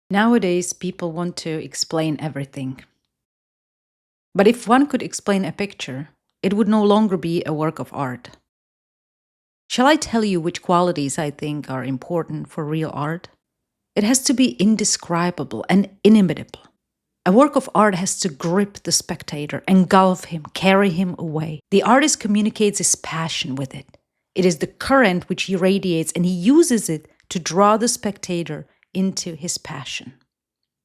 Nowadays, people want to explain everything. But if one could explain a picture, it would no longer be a work of art. Shall I tell you which qualities I think are important for real art? It has to be indescribable and inimitable. A work of art has to grip the spectator, engulf him, carry him away. The artist communicates his passion with it. It is the current which he radiates, and he uses it to draw the spectator into his passion.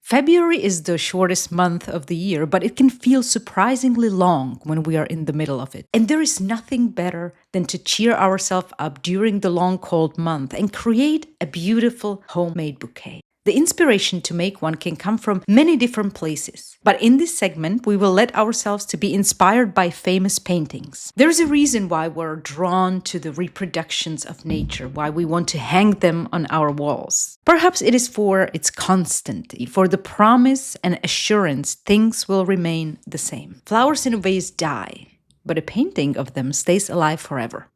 February is the shortest month of the year, but it can feel surprisingly long when we are in the middle of it. And there is nothing better than to cheer ourselves up during the long cold month and create a beautiful homemade bouquet. The inspiration to make one can come from many different places, but in this segment we will let ourselves to be inspired by famous paintings. There's a reason why we're drawn to the reproductions of nature, why we want to hang them on our walls. Perhaps it is for its constancy, for the promise and assurance things will remain the same. Flowers in a vase die, but a painting of them stays alive forever.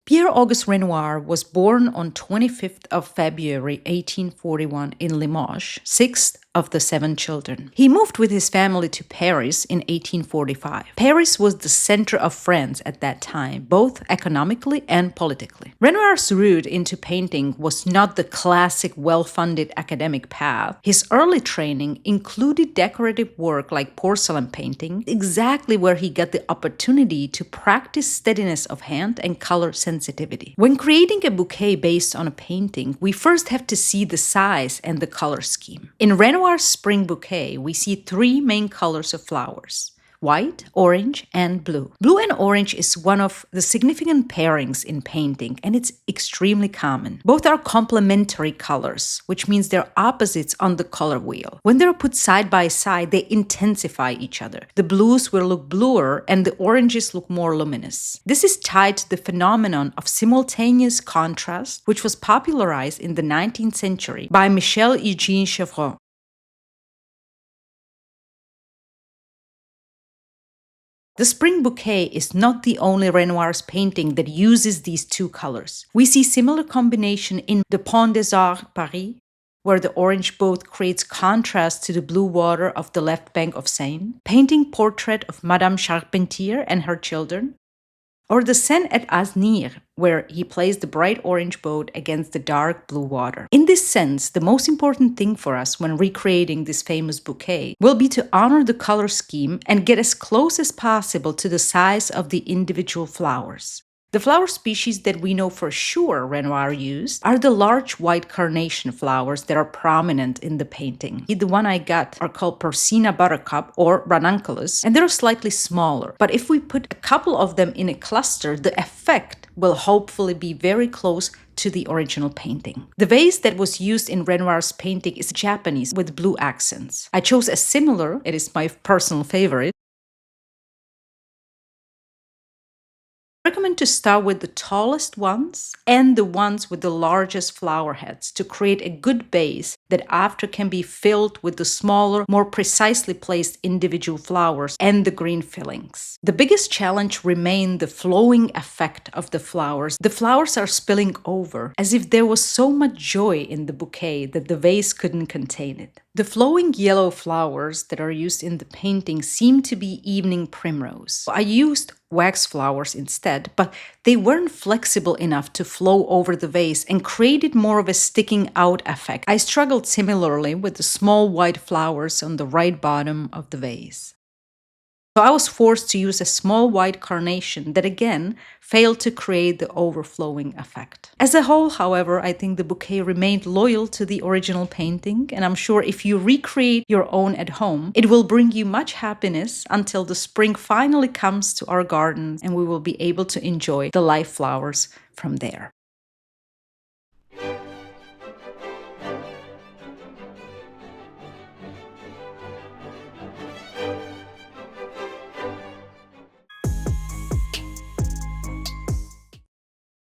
Pierre-Auguste Renoir was born on 25th of February 1841 in Limoges, sixth of the 7 children. He moved with his family to Paris in 1845. Paris was the center of France at that time, both economically and politically. Renoir's route into painting was not the classic well-funded academic path. His early training included decorative work like porcelain painting, exactly where he got the opportunity to practice steadiness of hand and color sensitivity. When creating a bouquet based on a painting, we first have to see the size and the color scheme. In Renoir's Spring Bouquet, we see 3 main colors of flowers: white, orange, and blue. Blue and orange is one of the significant pairings in painting, and it's extremely common. Both are complementary colors, which means they're opposites on the color wheel. When they're put side by side, they intensify each other. The blues will look bluer, and the oranges look more luminous. This is tied to the phenomenon of simultaneous contrast, which was popularized in the 19th century by Michel-Eugène Chevreul. The Spring Bouquet is not the only Renoir's painting that uses these 2 colors. We see similar combination in the Pont des Arts, Paris, where the orange boat creates contrast to the blue water of the left bank of Seine, painting portrait of Madame Charpentier and her children, or the Seine at Asnières, where he plays the bright orange boat against the dark blue water. In this sense, the most important thing for us when recreating this famous bouquet will be to honor the color scheme and get as close as possible to the size of the individual flowers. The flower species that we know for sure Renoir used are the large white carnation flowers that are prominent in the painting. The one I got are called Persina buttercup or Rununculus, and they're slightly smaller. But if we put a couple of them in a cluster, the effect will hopefully be very close to the original painting. The vase that was used in Renoir's painting is Japanese with blue accents. I chose a similar, it is my personal favorite. I recommend to start with the tallest ones and the ones with the largest flower heads to create a good base that after can be filled with the smaller, more precisely placed individual flowers and the green fillings. The biggest challenge remained the flowing effect of the flowers. The flowers are spilling over as if there was so much joy in the bouquet that the vase couldn't contain it. The flowing yellow flowers that are used in the painting seem to be evening primrose. I used wax flowers instead, but they weren't flexible enough to flow over the vase and created more of a sticking out effect. I struggled similarly with the small white flowers on the right bottom of the vase. So I was forced to use a small white carnation that again failed to create the overflowing effect. As a whole, however, I think the bouquet remained loyal to the original painting, and I'm sure if you recreate your own at home, it will bring you much happiness until the spring finally comes to our gardens and we will be able to enjoy the live flowers from there.